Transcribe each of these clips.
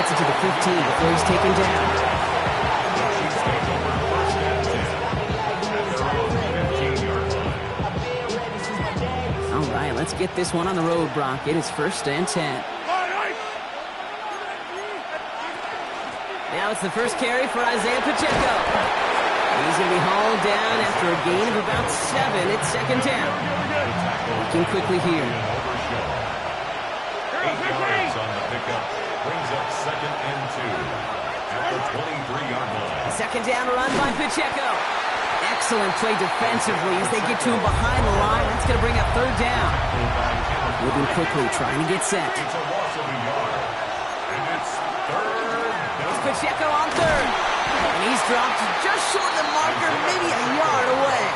gets it to the 15 before he's taken down. All right, let's get this one on the road, Brock. It is 1st and 10. Now it's the first carry for Isaiah Pacheco. He's going to be hauled down after a gain of about 7. It's 2nd down. Looking quickly here. 8 yards on the pickup. Brings up 2nd and 2 at the 23-yard line. 2nd down run by Pacheco. Excellent play defensively as they get to him behind the line. That's going to bring up 3rd down. Moving quickly, trying to get set. It's a loss of a yard. And it's 3rd down. It's Pacheco on 3rd. And he's dropped just short of the marker, maybe a yard away.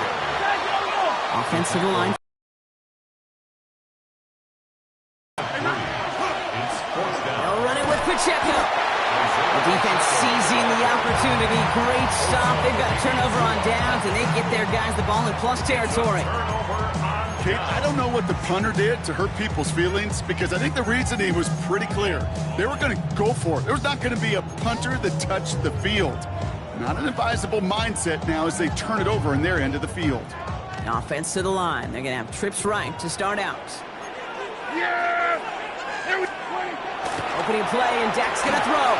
Offensive line. It's 4th down. They'll run it with Pacheco. The defense seizing the opportunity. Great stop. They've got a turnover on downs, and they get their guys the ball in plus territory. Kate, I don't know what the punter did to hurt people's feelings because I think the reasoning was pretty clear. They were going to go for it. There was not going to be a punter that touched the field. Not an advisable mindset now as they turn it over in their end of the field. The offense to the line. They're going to have trips right to start out. Opening play, and Dak's going to throw.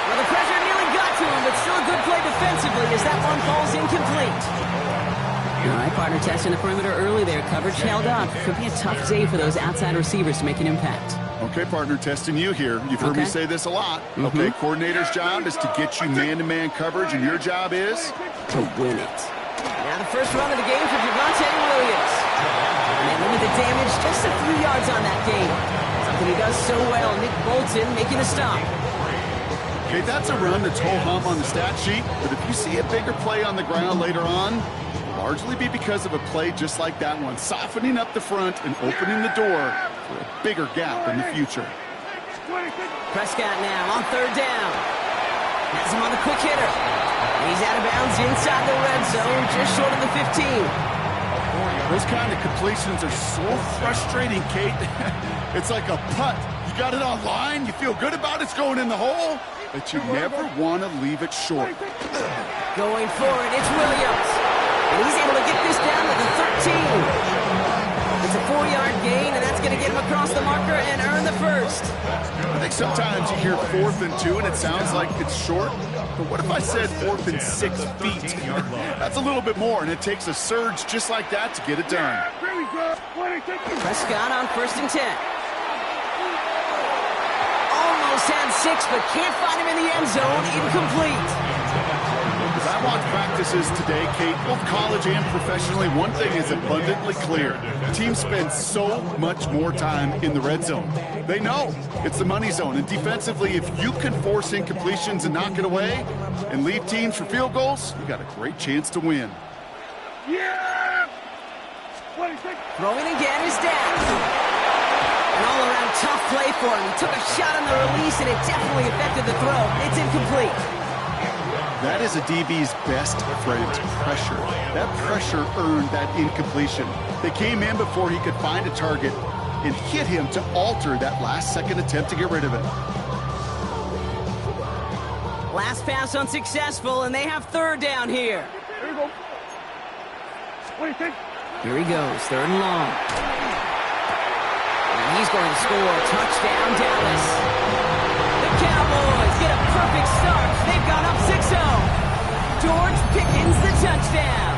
Well, the pressure nearly got to him, but still a good play defensively as that one falls incomplete. All right, partner testing the perimeter early there. Coverage held up. Could be a tough day for those outside receivers to make an impact. Okay, partner, testing you here. You've heard me say this a lot. Okay, coordinator's job is to get you man-to-man coverage, and your job is? To win it. Now the first run of the game for Javonte Williams. And they limit the damage just a few yards on that game. Something he does so well. Nick Bolton making the stop. Okay, that's a run that's ho-hum on the stat sheet, but if you see a bigger play on the ground later on, it'll largely be because of a play just like that one, softening up the front and opening the door for a bigger gap in the future. Prescott now on 3rd down. Has him on the quick hitter. He's out of bounds inside the red zone, just short of the 15. Those kind of completions are so frustrating, Kate. It's like a putt. You got it on line, you feel good about it's going in the hole, but you never want to leave it short. Going for it, it's Williams. And he's able to get this down to the 13. It's a 4-yard gain, and that's going to get him across the marker and earn the first. I think sometimes you hear 4th and 2, and it sounds like it's short. But what if I said 4th and 6 feet? That's a little bit more, and it takes a surge just like that to get it done. Prescott on 1st and 10. Almost had 6, but can't find him in the end zone. Incomplete. As I watch practices today, Kate, both college and professionally, one thing is abundantly clear. Teams spend so much more time in the red zone. They know it's the money zone, and defensively, if you can force incompletions and knock it away and leave teams for field goals, you got a great chance to win. Throwing again is Dak. An all-around tough play for him. He took a shot on the release, and it definitely affected the throw. It's incomplete. That is a DB's best friend, pressure. That pressure earned that incompletion. They came in before he could find a target and hit him to alter that last-second attempt to get rid of it. Last pass unsuccessful, and they have 3rd down here. Here he goes, 3rd and long. And he's going to score. Touchdown, Dallas. The Cowboys get a perfect start. They've gone up 6-0. George Pickens, the touchdown.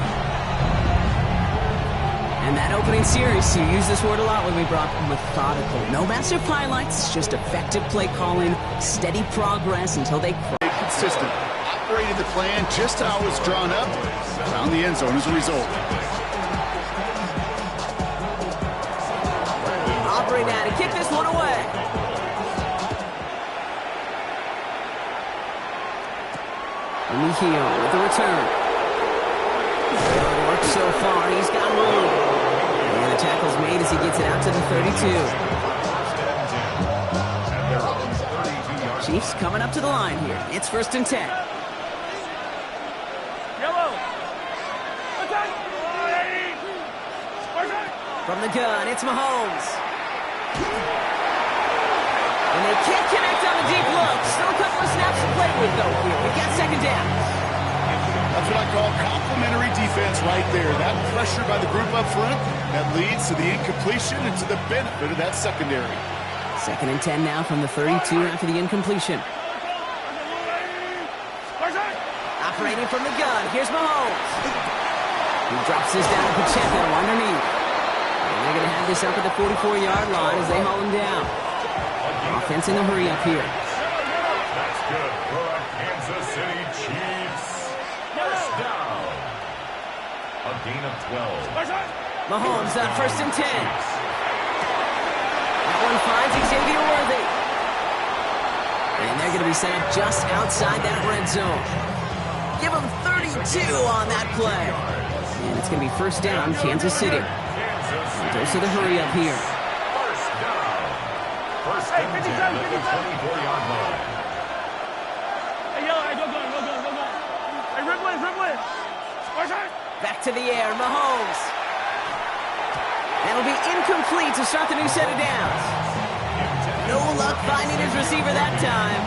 And that opening series, you use this word a lot when we brought methodical. No massive highlights, just effective play calling, steady progress until they cross. Consistent. Operated the plan just how it was drawn up. Found the end zone as a result. Aubrey now to kick this one away. Mejia with the return. Good work so far. He's got room. And the tackle's made as he gets it out to the 32. Chiefs coming up to the line here. It's 1st and 10. From the gun, it's Mahomes. And they can't connect on the deep look. Still a couple of snaps to play with, though, here. We got second down. That's what I call complimentary defense right there. That pressure by the group up front, that leads to the incompletion and to the benefit of that secondary. 2nd and 10 now from the 32 after the incompletion. Operating from the gun, here's Mahomes. He drops this down to Pacheco underneath. And they're going to have this up at the 44-yard line as they haul him down. Offense in the hurry up here. That's good for a Kansas City Chiefs. First down. A gain of 12. Mahomes on 1st and 10. That one finds Xavier Worthy. And they're going to be set up just outside that red zone. Give him 32 on that play. And it's going to be first down, Kansas City. Dose of the hurry up here. First down. First and 10 at the 24-yard line. Back to the air, Mahomes. That'll be incomplete to start the new set of downs. No luck finding his receiver that time.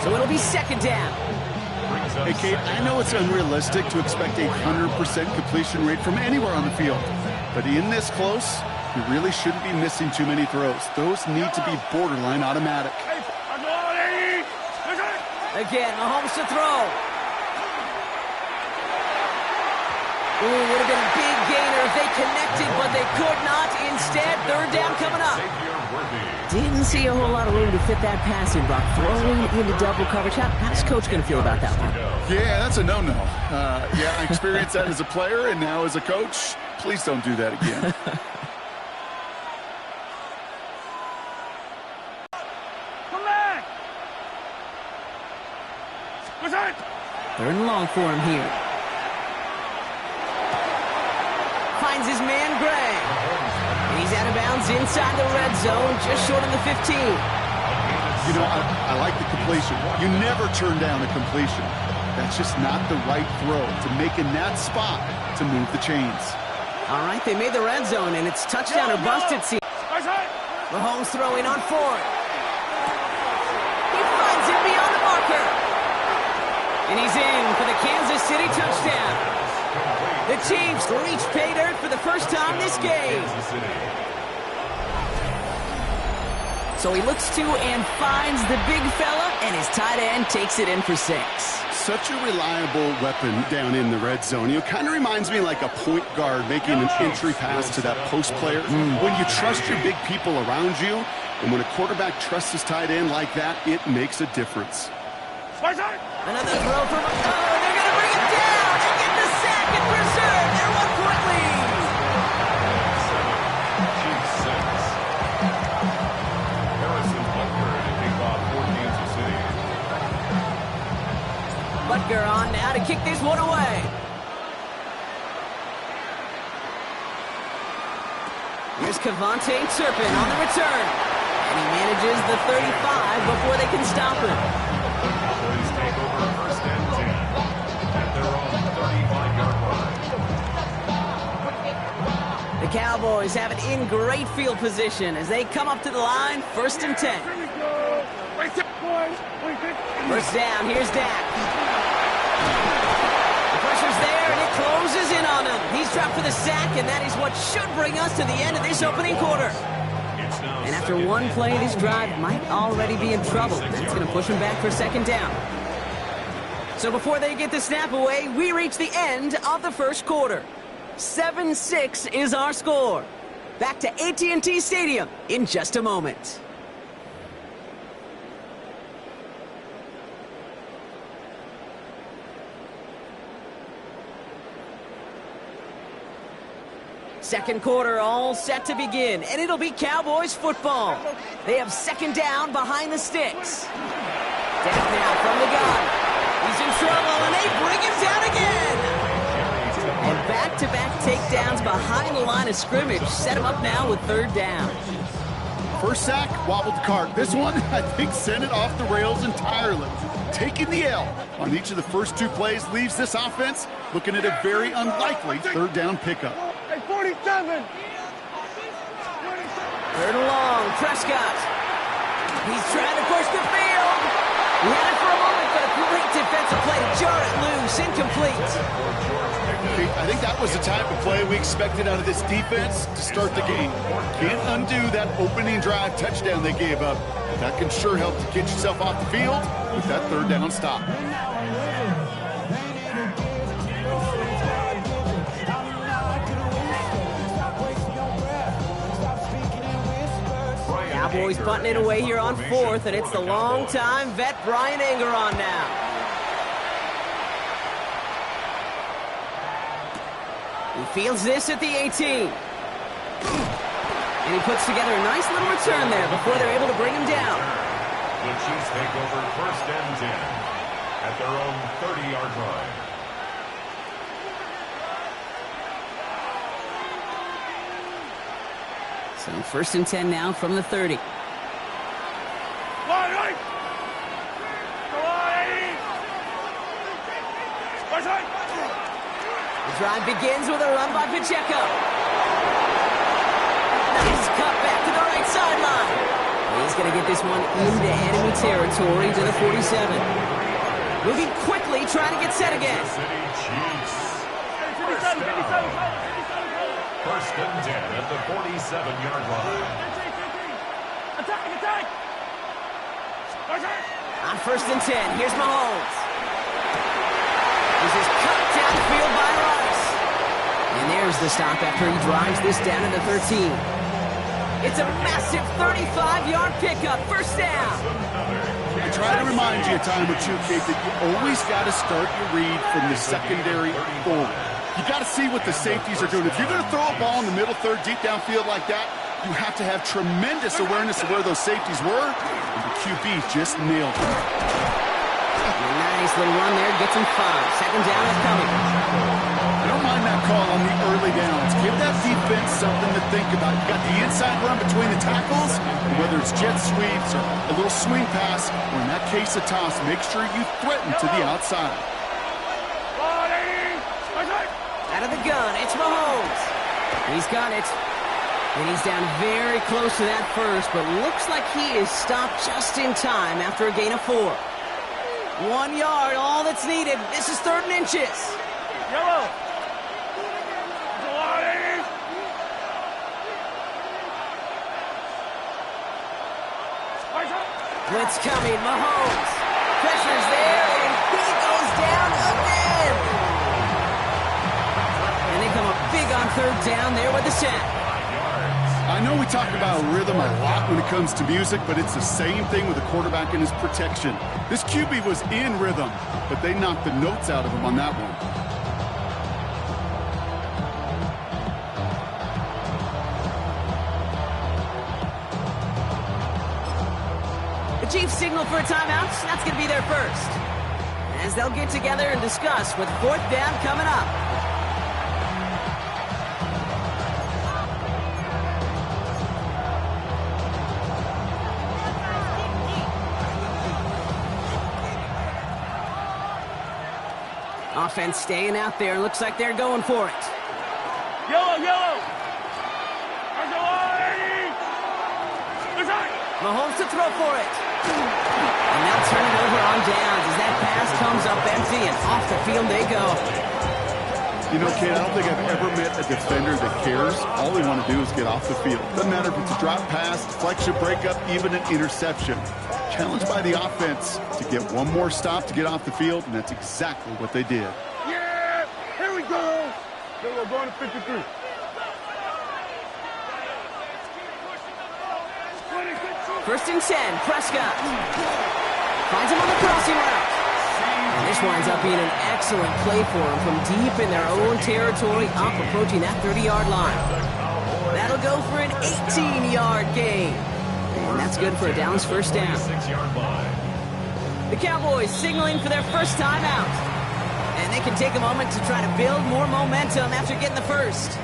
So it'll be second down. Hey, Kate, I know it's unrealistic to expect a 100% completion rate from anywhere on the field. But in this close, you really shouldn't be missing too many throws. Those need to be borderline automatic. Again, Mahomes to throw. Ooh, would have been a big gainer if they connected, but they could not. Instead, third down coming up. Didn't see a whole lot of room to fit that pass in, Brock. Throwing into double coverage. How's Coach going to feel about that one? Yeah, that's a no-no. Yeah, I experienced that as a player and now as a coach. Please don't do that again. Come back! Third and long for him here. Finds his man, Gray. And he's out of bounds inside the red zone, just short of the 15. You know, I like the completion. You never turn down a completion. That's just not the right throw to make in that spot to move the chains. All right, they made the red zone, and it's touchdown or bust, it seems. Mahomes throwing on 4th. He finds him beyond the marker. And he's in for the Kansas City touchdown. The Chiefs reach pay dirt for the first time this game. So he looks to and finds the big fella, and his tight end takes it in for 6. Such a reliable weapon down in the red zone. You know, kind of reminds me like a point guard making an entry pass to that post player. When you trust your big people around you, and when a quarterback trusts his tight end like that, it makes a difference. Another throw from... Oh, they're going to bring it down and get the sack and preserve their 1-point lead. Chiefs 6. Harrison Butker to kick off for Kansas City. Butker on now to kick this one away. Here's Kevontae Turpin on the return. And he manages the 35 before they can stop him. Cowboys take over first and 10 at their own 35-yard line. The Cowboys have it in great field position as they come up to the line, 1st and 10. First down, here's Dak. The pressure's there, and it closes in on him. He's dropped for the sack, and that is what should bring us to the end of this opening quarter. And after one play, this drive might already be in trouble. That's going to push him back for second down. So before they get the snap away, we reach the end of the first quarter. 7-6 is our score. Back to AT&T Stadium in just a moment. Second quarter all set to begin, and it'll be Cowboys football. They have second down behind the sticks. Dak now from the gun. He's in trouble, and they bring him down again. And back-to-back takedowns behind the line of scrimmage set him up now with third down. First sack, wobbled the cart. This one, I think, sent it off the rails entirely. Taking the L on each of the first 2 plays leaves this offense looking at a very unlikely third down pickup. 47. Third and long, Prescott. He's trying to push the field. He had it for a moment, but a great defensive play to jar it loose. Incomplete. I think that was the type of play we expected out of this defense to start the game. Can't undo that opening drive touchdown they gave up. That can sure help to get yourself off the field with that third down stop. Cowboys punting it away here on fourth, and it's the long-time vet Brian Anger on now. He fields this at the 18. And he puts together a nice little return there before they're able to bring him down. The Chiefs take over first and 10 at their own 30-yard line. So first and 10 now from the 30. The drive begins with a run by Pacheco. Nice cut back to the right sideline. He's going to get this one into enemy territory to the 47. Moving quickly, trying to get set again. City Chiefs. First and 10 at the 47-yard line. Attack! On first and 10, here's Mahomes. This is cut downfield by Rice. And there's the stop after he drives this down to the 13. It's a massive 35-yard pickup, first down. I try to remind you a time or two, Kate, that you always got to start your read from the secondary forward. You got to see what the safeties are doing. If you're going to throw a ball in the middle third, deep downfield like that, you have to have tremendous awareness of where those safeties were, and the QB just nailed it. Nice little run there, gets him 5. Second down is coming. I don't mind that call on the early downs. Give that defense something to think about. You got the inside run between the tackles, and whether it's jet sweeps or a little swing pass, or in that case a toss, make sure you threaten to the outside. Out of the gun, it's Mahomes. He's got it. And he's down very close to that first, but looks like he is stopped just in time after a gain of 4. 1 yard, all that's needed. This is third and inches. Yellow. Blitz coming, Mahomes. Pressure's there, and he goes down again. And they come up big on third down there with the sack. I know we talk about rhythm a lot when it comes to music, but it's the same thing with a quarterback and his protection. This QB was in rhythm, but they knocked the notes out of him on that one. The Chiefs signal for a timeout. That's going to be their first. As they'll get together and discuss with fourth down coming up. Offense staying out there. Looks like they're going for it. Yellow. Mahomes to throw for it. And they'll turn it over on downs as that pass comes up empty and off the field they go. You know, Kate, I don't think I've ever met a defender that cares. All they want to do is get off the field. Doesn't matter if it's a drop pass, deflection, breakup, even an interception. Challenged by the offense to get one more stop to get off the field, and that's exactly what they did. Yeah! Here we go! We're going to 53. First and 10, Prescott. Finds him on the crossing route. And this winds up being an excellent play for him from deep in their own territory, up approaching that 30-yard line. That'll go for an 18-yard gain. And that's good for a Dallas first down. The Cowboys signaling for their first time out. And they can take a moment to try to build more momentum after getting the first.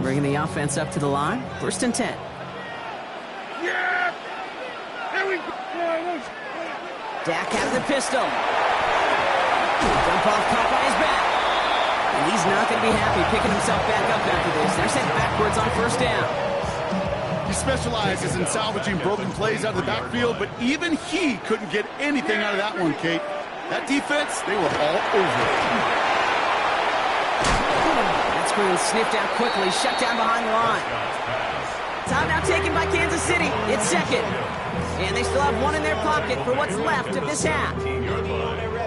Bringing the offense up to the line. First and 10. Yeah! Here we go! Dak out of the pistol. Dump off caught by his back. And he's not going to be happy picking himself back up after this. They're sent backwards on first down. He specializes in salvaging broken plays out of the backfield, but even he couldn't get anything out of that one, Kate. That defense, they were all over it. That screen sniffed out quickly, shut down behind the line. Timeout taken by Kansas City. It's second. And they still have one in their pocket for what's left of this half.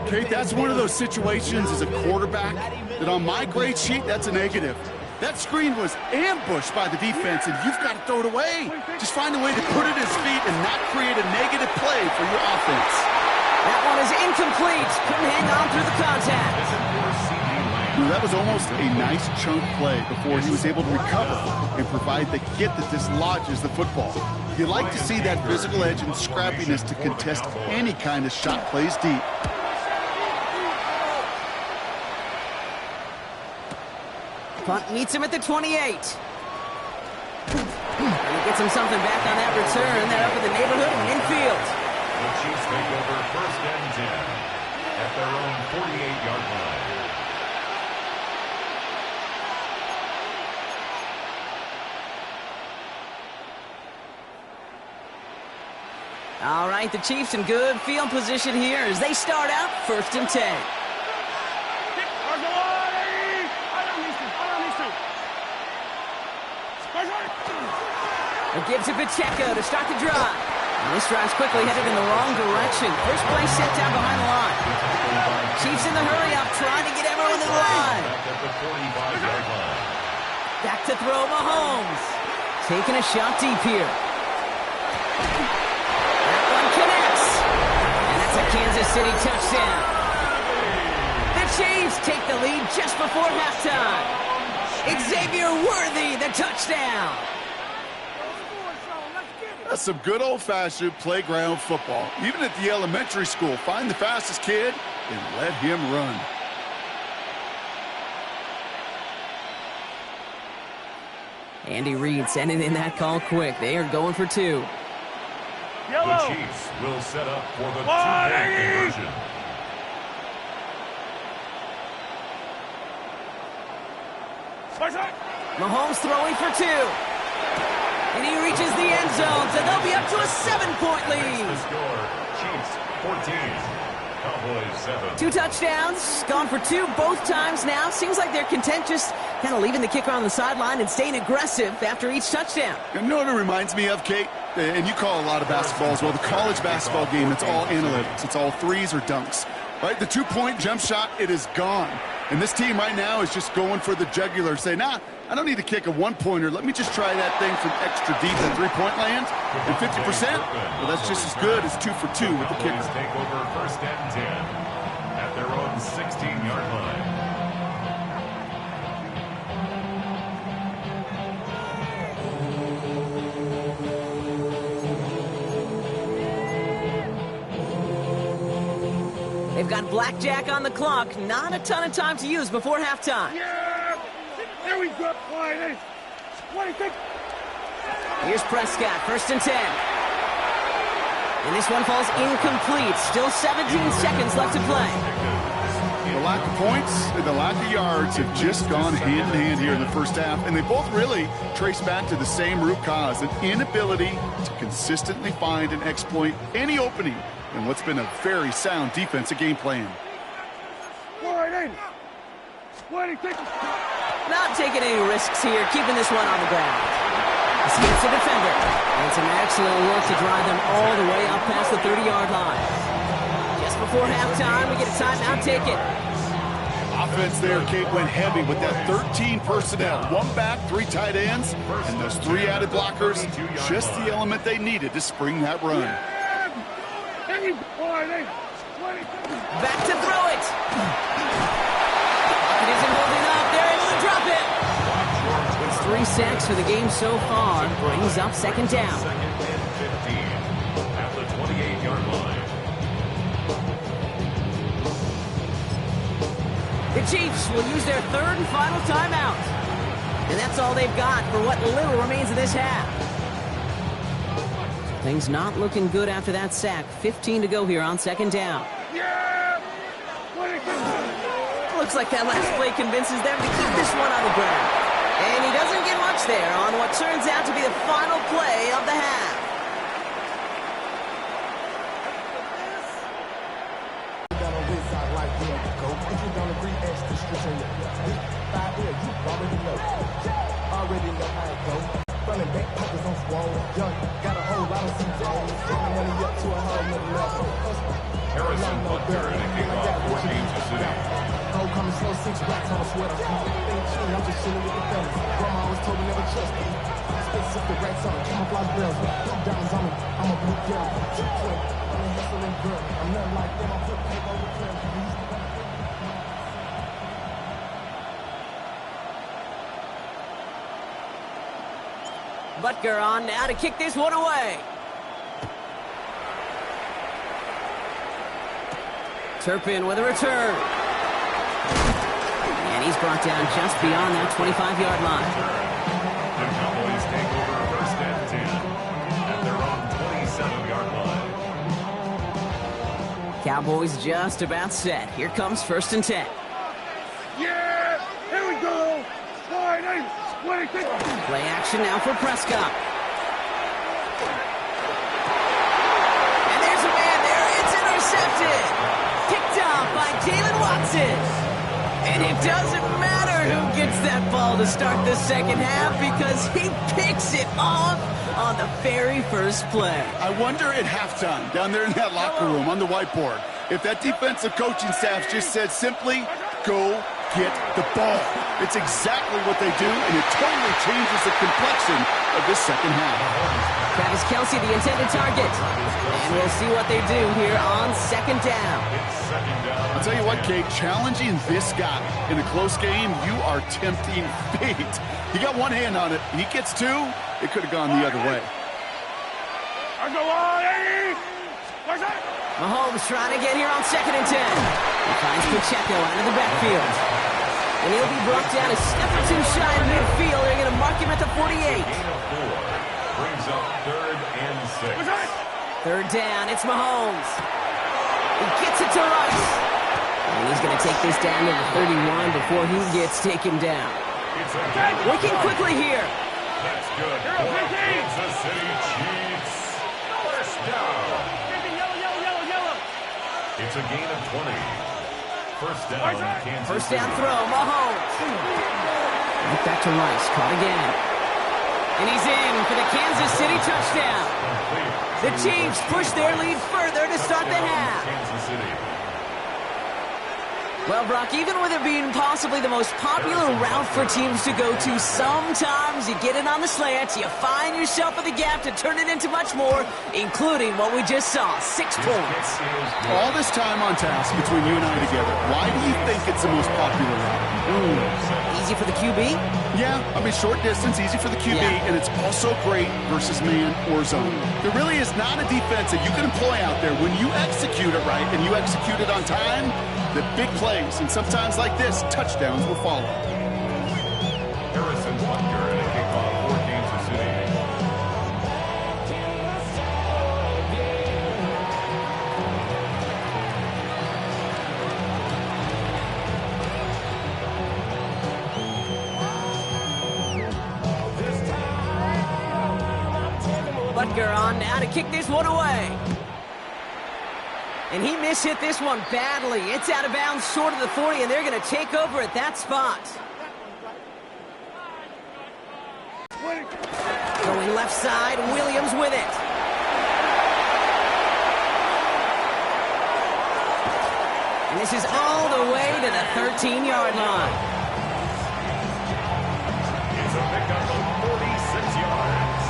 Kate, that's one of those situations as a quarterback that on my grade sheet, that's a negative. That screen was ambushed by the defense, and you've got to throw it away. Just find a way to put it at his feet and not create a negative play for your offense. That one is incomplete. Couldn't hang on through the contact. Well, that was almost a nice chunk play before he was able to recover and provide the hit that dislodges the football. You like to see that physical edge and scrappiness to contest any kind of shot plays deep. Punt meets him at the 28. And he gets him something back on that return. They're up in the neighborhood and infield. The Chiefs take over 1st and 10 at their own 48-yard line. All right, the Chiefs in good field position here as they start out 1st and 10. It gives to Pacheco to start the drive. And this drive's quickly headed in the wrong direction. First play set down behind the line. Chiefs in the hurry-up, trying to get everyone in the line. Back to throw Mahomes. Taking a shot deep here. That one connects. And that's a Kansas City touchdown. The Chiefs take the lead just before halftime. Xavier Worthy, the touchdown. That's some good old-fashioned playground football. Even at the elementary school, find the fastest kid and let him run. Andy Reid sending in that call quick. They are going for 2. The Chiefs will set up for the 2-point conversion. Mahomes throwing for 2. And he reaches the end zone, so they'll be up to a 7-point lead. The score, Chiefs 14, Cowboys 7. 2 touchdowns, gone for 2 both times now. Seems like they're content just kind of leaving the kicker on the sideline and staying aggressive after each touchdown. You know what it reminds me of, Kate? And you call a lot of basketball as well. The college basketball game, it's all analytics. It's all threes or dunks. Right? The 2-point jump shot, it is gone. And this team right now is just going for the jugular, saying, nah, I don't need to kick a 1-pointer. Let me just try that thing from extra deep at 3-point land. And 50%, well, that's just as good as 2 for 2 with the kicker. Take over 1st and 10 at their own 16-yard line. They've got blackjack on the clock. Not a ton of time to use before halftime. Yeah! There we go. What do you think? Here's Prescott, 1st and 10. And this one falls incomplete. Still 17 seconds left to play. The lack of points and the lack of yards have just gone hand in hand here in the first half, and they both really trace back to the same root cause, an inability to consistently find and exploit any opening in what's been a very sound defensive game plan. What do you think? Not taking any risks here, keeping this one on the ground. Escapes the defender. And some excellent work to drive them all the way up past the 30-yard line. Just before halftime, we get a timeout taken. Offense there, Kate, went heavy with that 13 personnel. 1 back, 3 tight ends, and those 3 added blockers. Just the element they needed to spring that run. Back to throw it. It isn't holding up. They're able to drop it. It's 3 sacks for the game so far. Brings up 2nd down. 2nd and 15 at the 28-yard line. The Chiefs will use their 3rd and final timeout. And that's all they've got for what little remains of this half. Things not looking good after that sack. 15 to go here on 2nd down. Looks like that last play convinces them to keep this one on the ground. And he he doesn't get much there on what turns out to be the final play of the half. Harrison Butker in a kickoff for Kansas City. Coming slow, 6 racks on a sweater. I'm just chilling with the fellas. Grandma always told me never trust me. Specific racks on, camouflage bells. Blue diamonds on me, I'm a blue girl. I'm a hustling girl. I'm nothing like them, I'm put paper on the club. Butker on now to kick this one away. Turpin with a return. And he's brought down just beyond that 25-yard line. The Cowboys take over first and 10 at their own 27-yard line. Cowboys just about set. Here comes first and 10. Yeah! Here we go! Wide eight! 26! Play action now for Prescott. And there's a man there. It's intercepted. Picked off by Jalen Watson. And it doesn't matter who gets that ball to start the second half because he picks it off on the very first play. I wonder at halftime, down there in that locker room on the whiteboard, if that defensive coaching staff just said simply, go get the ball. It's exactly what they do, and it totally changes the complexion of this second half. Travis Kelce, the intended target. And we'll see what they do here on second down. I'll tell you what, Kate, challenging this guy in a close game, you are tempting fate. He got one hand on it. He gets two, it could have gone the other way. I go on, 80! Where's that? Mahomes trying to get here on second and 10. He finds Pacheco out of the backfield. And he'll be brought down a step or two shy of midfield. They're going to mark him at the 48. Gain of 4 brings up 3rd and 6. Where's that? Third down, it's Mahomes. He gets it to Rice. And he's going to take this down to the 31 before he gets taken down. Working quickly here. That's good for Kansas City Chiefs. First down. It's a gain of 20. First down, Kansas First City. down throw, Mahomes. Right back to Rice, caught again. And he's in for the Kansas City touchdown. The Chiefs push their lead further to start the half. Kansas City. Well, Brock, even with it being possibly the most popular route for teams to go to, sometimes you get it on the slants, you find yourself in the gap to turn it into much more, including what we just saw, 6 points. All this time on task between you and I together, why do you think it's the most popular route? Easy for the QB? Yeah, I mean, short distance, easy for the QB, Yeah. and it's also great versus man or zone. There really is not a defense that you can employ out there when you execute it right and you execute it on time, the big plays, and sometimes like this, touchdowns will follow. Harrison Butker in a kickoff for Kansas City. Butker on now to kick this one away. And he mishit this one badly. It's out of bounds short of the 40, and they're going to take over at that spot. Going left side, Williams with it. And this is all the way to the 13-yard line. It's a pickup of 46 yards.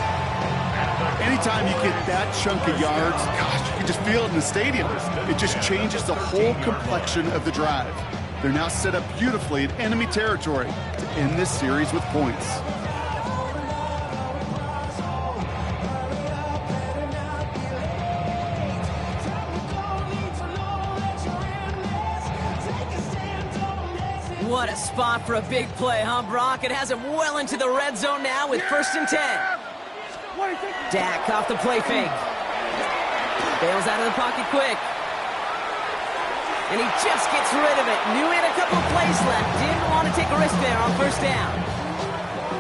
Anytime you get that chunk of yards, gosh, you can just feel it in the stadium. It just changes the whole complexion of the drive. They're now set up beautifully in enemy territory to end this series with points. What a spot for a big play, huh, Brock? It has him well into the red zone now with first and 10. Dak off the play fake. Bails out of the pocket quick. And he just gets rid of it. Knew he had a couple of plays left. Didn't want to take a risk there on first down.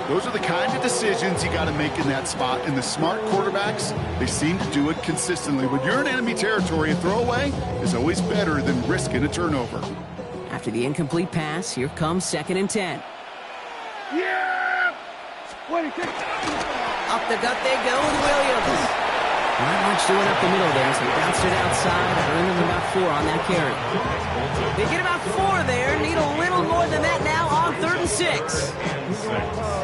Those are the kind of decisions you got to make in that spot. And the smart quarterbacks, they seem to do it consistently. When you're in enemy territory, a throwaway is always better than risking a turnover. After the incomplete pass, here comes 2nd and 10. Yeah! Up the gut they go with Williams. Not much doing up the middle there, so he bounced it outside, earning about 4 on that carry. They get about 4 there, need a little more than that now on 3rd and 6.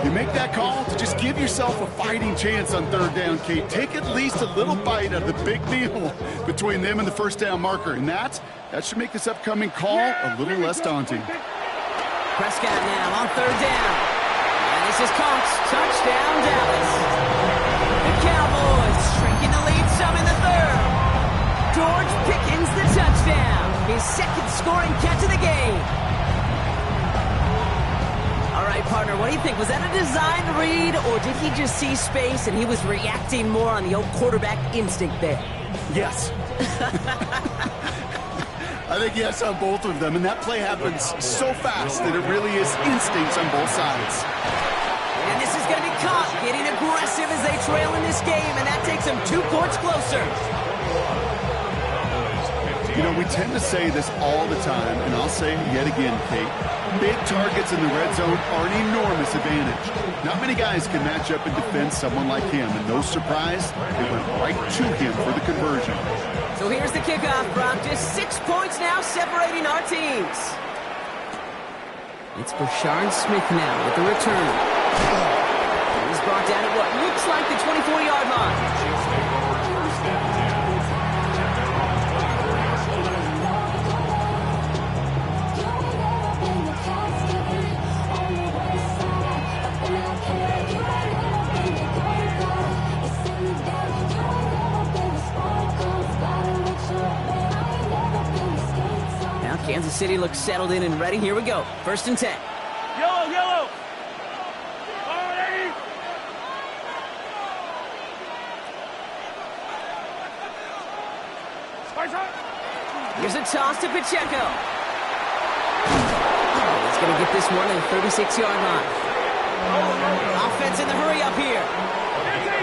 You make that call to just give yourself a fighting chance on 3rd down, Kate. Take at least a little bite out of the big meal between them and the 1st down marker, and that should make this upcoming call a little less daunting. Prescott now on 3rd down. And this is Cox. Touchdown, Dallas. The Cowboys shrinking the lead some in the 3rd. George Pickens the touchdown. His 2nd scoring catch of the game. All right, partner, what do you think? Was that a design read, or did he just see space and he was reacting more on the old quarterback instinct there? Yes. I think yes on both of them, and that play happens so fast that it really is instincts on both sides. And this is going to be caught, getting aggressive as they trail in this game, and that takes them 2 points closer. You know, we tend to say this all the time, and I'll say it yet again, Kate. Big targets in the red zone are an enormous advantage. Not many guys can match up and defend someone like him, and no surprise, they went right to him for the conversion. So here's the kickoff, Brock. Just 6 points now separating our teams. It's Brashard Smith now with the return. He's brought down at what looks like the 24-yard line. Kansas City looks settled in and ready. Here we go. 1st and 10. Yellow, yellow. All ready. Here's a toss to Pacheco. He's going to get this one at the 36-yard line. Offense in the hurry up here.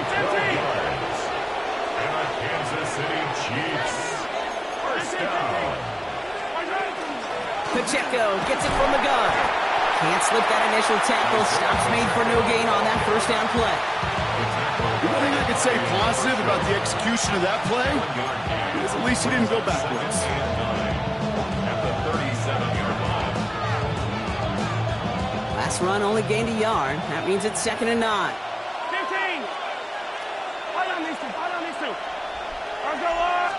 15. And the Kansas City Chiefs. 1st down. Pacheco gets it from the gun. Can't slip that initial tackle. Stops made for no gain on that 1st down play. The only thing I could say positive about the execution of that play is at least he didn't go backwards. At the 37-yard line. Last run only gained a yard. That means it's 2nd and 9. 15. Fight on these two. I'll go up.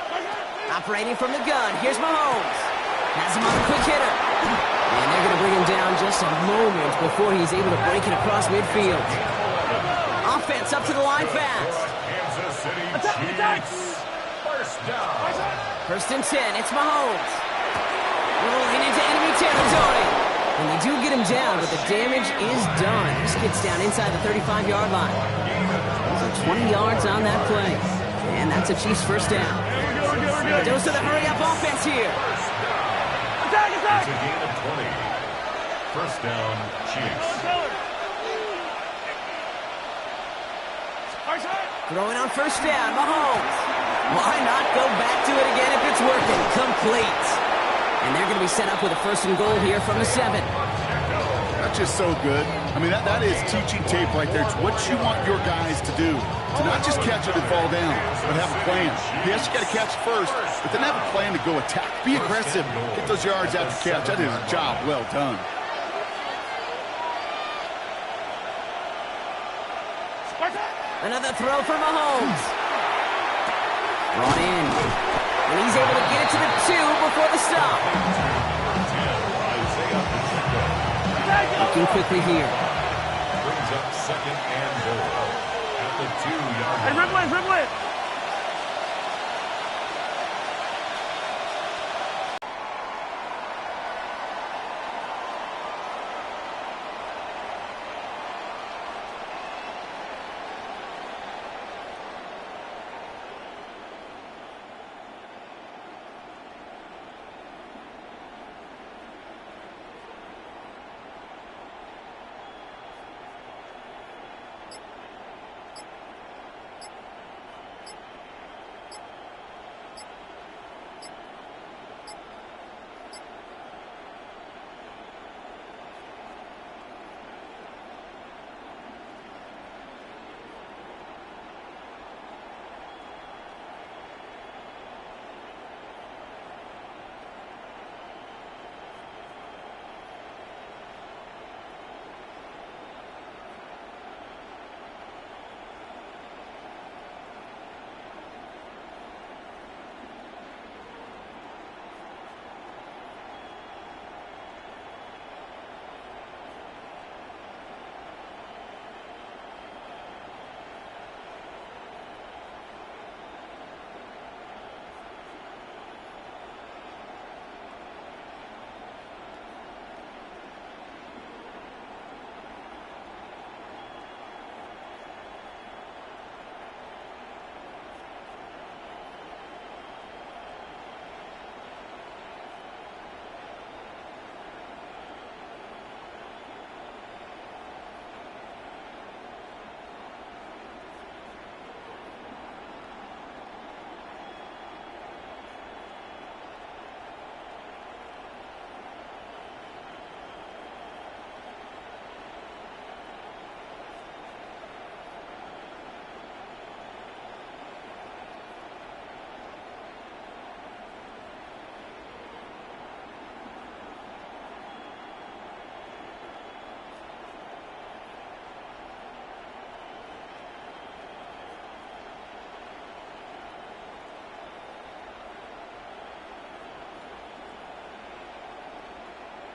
Operating from the gun. Here's Mahomes. Has him on a quick hitter. And they're going to bring him down just a moment before he's able to break it across midfield. Offense up to the line fast. Kansas City Chiefs. 1st down. 1st and 10. It's Mahomes. Rolling into enemy territory. And they do get him down, but the damage is done. This gets down inside the 35-yard line. So 20 yards on that play. And that's a Chiefs 1st down. A dose of the hurry-up offense here. It's a gain of 20. 1st down, Chiefs. Throwing on 1st down, Mahomes. Why not go back to it again if it's working? Complete. And they're going to be set up with a 1st and goal here from the 7. That's just so good. I mean, that is teaching tape right there. It's what you want your guys to do. To not just catch it and fall down, but have a plan. Yes, you got to catch first, but then have a plan to go attack. Be aggressive. Get those yards after catch. That is a job well done. Another throw for Mahomes. Brought in. And he's able to get it to the 2 before the stop. Looking quickly here. Brings up 2nd and goal. At the 2-yard line. Hey, Riplet!